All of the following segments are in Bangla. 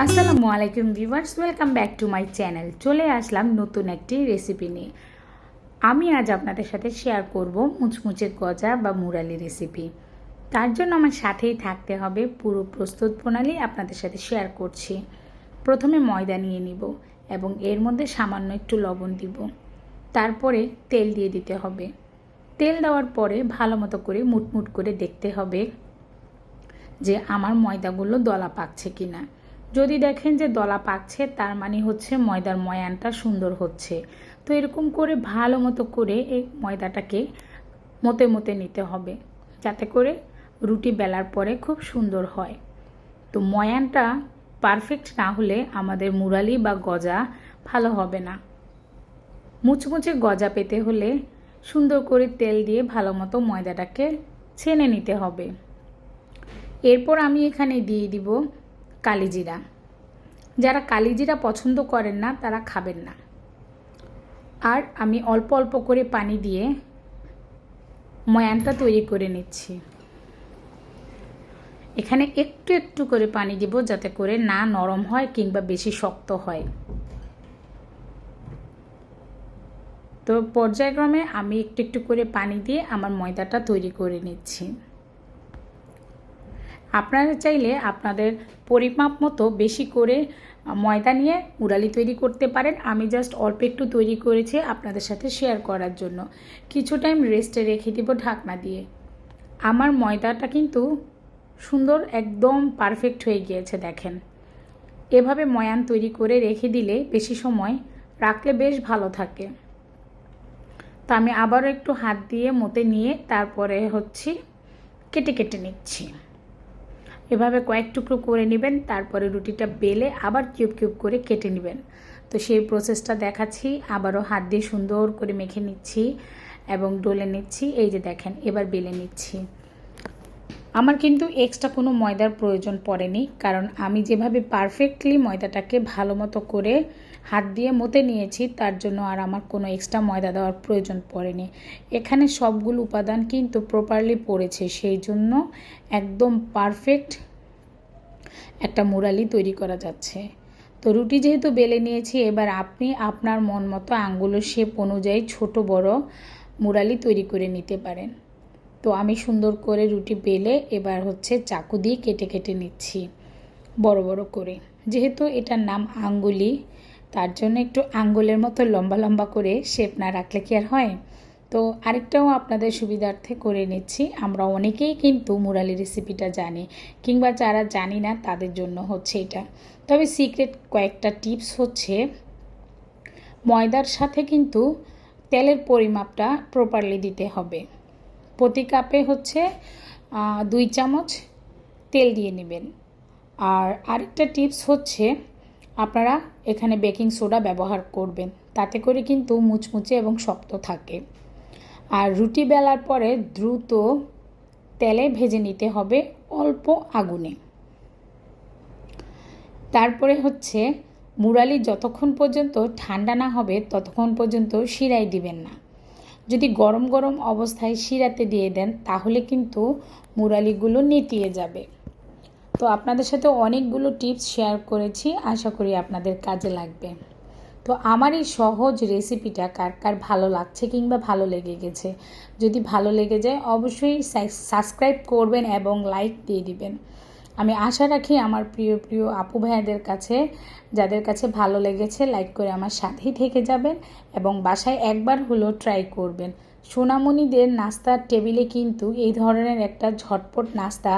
আসসালামু আলাইকুম viewers, welcome back to my channel. চলে আসলাম নতুন একটি রেসিপি নিয়ে। আমি আজ আপনাদের সাথে শেয়ার করব মুচমুচে গজা বা মুরালি রেসিপি। তার জন্য আমার সাথেই থাকতে হবে, পুরো প্রস্তুত প্রণালী আপনাদের সাথে শেয়ার করছি। প্রথমে ময়দা নিয়ে নিব এবং এর মধ্যে সামান্য একটু লবণ দিব। তারপরে তেল দিয়ে দিতে হবে। তেল দেওয়ার পরে ভালো মতো করে মুটমুট করে দেখতে হবে যে আমার ময়দাগুলো দলা পাকছে কিনা। যদি দেখেন যে দলা পাকছে, তার মানে হচ্ছে ময়দার ময়ানটা সুন্দর হচ্ছে। তো এরকম করে ভালো মতো করে এই ময়দাটাকে মতে মতে নিতে হবে, যাতে করে রুটি বেলার পরে খুব সুন্দর হয়। তো ময়ানটা পারফেক্ট না হলে আমাদের মুরালি বা গজা ভালো হবে না। মুচমুচে গজা পেতে হলে সুন্দর করে তেল দিয়ে ভালো মতো ময়দাটাকে ছেনে নিতে হবে। এরপর আমি এখানে দিয়ে দিব কালিজিরা। যারা কালিজিরা পছন্দ করেন না তারা খাবেন না। আর আমি অল্প অল্প করে পানি দিয়ে ময়ানটা তৈরি করে নিচ্ছি। এখানে একটু একটু করে পানি দিব, যাতে করে না নরম হয় কিংবা বেশি শক্ত হয়। তো পর্যায়ক্রমে আমি একটু একটু করে পানি দিয়ে আমার ময়দাটা তৈরি করে নিচ্ছি। আপনারা চাইলে আপনাদের পরিমাপ মতো বেশি করে ময়দা নিয়ে মুরালি তৈরি করতে পারেন। আমি জাস্ট অল্প একটু তৈরি করেছি আপনাদের সাথে শেয়ার করার জন্য। কিছু টাইম রেস্টে রেখে দিব ঢাকনা দিয়ে। আমার ময়দাটা কিন্তু সুন্দর একদম পারফেক্ট হয়ে গিয়েছে, দেখেন। এভাবে ময়ান তৈরি করে রেখে দিলে বেশি সময় রাখলে বেশ ভালো থাকে। তো আমি আবারও একটু হাত দিয়ে মতে নিয়ে তারপরে কেটে কেটে নিচ্ছি। এভাবে কয়েক টুকরো করে নেবেন, তারপরে রুটিটা বেলে আবার কিউব কিউব করে কেটে নেবেন। তো সেই প্রসেসটা দেখাচ্ছি। আবারও হাত দিয়ে সুন্দর করে মেখে নিচ্ছি এবং ডলে নিচ্ছি। এই যে দেখেন, এবার বেলে নিচ্ছি। আমার কিন্তু এক্সট্রা কোনো ময়দার প্রয়োজন পড়েনি, কারণ আমি যেভাবে পারফেক্টলি ময়দাটাকে ভালো মতো করে হাত দিয়ে মতে নিয়েছি, তার জন্য আর আমার কোনো এক্সট্রা ময়দা দেওয়ার প্রয়োজন পড়েনি। এখানে সবগুলো উপাদান কিন্তু প্রপারলি পড়েছে, সেই জন্য একদম পারফেক্ট একটা মুরালি তৈরি করা যাচ্ছে। তো রুটি যেহেতু বেলে নিয়েছি, এবার আপনি আপনার মন মতো আঙ্গুলের শেপ অনুযায়ী ছোট বড় মুরালি তৈরি করে নিতে পারেন। তো আমি সুন্দর করে রুটি বেলে এবার চাকু দিয়ে কেটে কেটে নিচ্ছি বড় বড় করে। যেহেতু এটার নাম আঙ্গুলি, তার জন্য একটু আঙ্গুলের মতো লম্বা লম্বা করে শেপ না রাখলে কি আর হয়। তো আরেকটাও আপনাদের সুবিধার্থে করে নিচ্ছি। আমরা অনেকেই কিন্তু মুরালি রেসিপিটা জানি, কিংবা যারা জানি না তাদের জন্য এটা। তবে সিক্রেট কয়েকটা টিপস ময়দার সাথে কিন্তু তেলের পরিমাপটা প্রপারলি দিতে হবে। প্রতি কাপে 2 চামচ তেল দিয়ে নেবেন। আর আরেকটা টিপস আপনারা এখানে বেকিং সোডা ব্যবহার করবেন, তাতে করে কিন্তু মুচমুচে এবং শক্ত থাকে। আর রুটি বেলার পরে দ্রুত তেলে ভেজে নিতে হবে অল্প আগুনে। তারপরে মুরালি যতক্ষণ পর্যন্ত ঠান্ডা না হবে ততক্ষণ পর্যন্ত শিরায় দিবেন না। যদি গরম গরম অবস্থায় শিরাতে দিয়ে দেন, তাহলে কিন্তু মুরালিগুলো নেতিয়ে যাবে। তো আপনাদের সাথে অনেকগুলো টিপস শেয়ার করেছি, আশা করি আপনাদের কাজে লাগবে। তো আমার এই সহজ রেসিপিটা কার কার ভালো লাগছে কিংবা ভালো লেগে গেছে, যদি ভালো লেগে যায় অবশ্যই সাবস্ক্রাইব করবেন এবং লাইক দিয়ে দিবেন। আমি আশা রাখি আমার প্রিয় প্রিয় আপু ভাইয়াদের কাছে, যাদের কাছে ভালো লেগেছে, লাইক করে আমার সাথেই থেকে যাবেন এবং বাসায় একবার হলেও ট্রাই করবেন। সোনামণিদের নাস্তার টেবিলে কিন্তু এই ধরনের একটা ঝটপট নাস্তা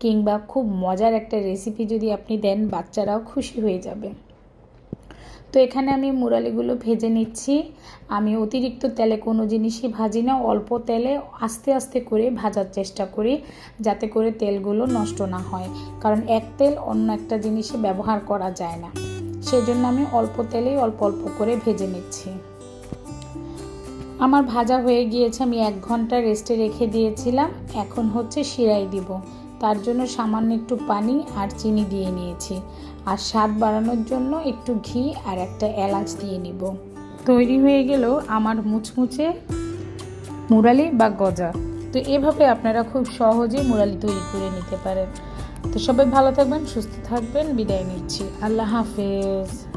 কিংবা খুব মজার একটা রেসিপি যদি আপনি দেন, বাচ্চারাও খুশি হয়ে যাবে। তো এখানে আমি মুরালিগুলো ভেজে নিচ্ছি। আমি অতিরিক্ত তেলে কোনো জিনিসই ভাজি না, অল্প তেলে আস্তে আস্তে করে ভাজার চেষ্টা করি, যাতে করে তেলগুলো নষ্ট না হয়। কারণ এক তেল অন্য একটা জিনিসে ব্যবহার করা যায় না, সেই জন্য আমি অল্প তেলেই অল্প অল্প করে ভেজে নিচ্ছি। আমার ভাজা হয়ে গিয়েছে, আমি 1 ঘন্টা রেস্টে রেখে দিয়েছিলাম। এখন শিরায় দিব, তার জন্য সামান্য একটু পানি আর চিনি দিয়ে নিয়েছি। আর স্বাদ বাড়ানোর জন্য একটু ঘি আর একটা এলাচ দিয়ে নিব। তৈরি হয়ে গেল আমার মুচমুচে মুরালি বা গজা। তো এভাবে আপনারা খুব সহজেই মুরালি তৈরি করে নিতে পারেন। তো সবাই ভালো থাকবেন, সুস্থ থাকবেন, বিদায় নিচ্ছি। আল্লাহ হাফেজ।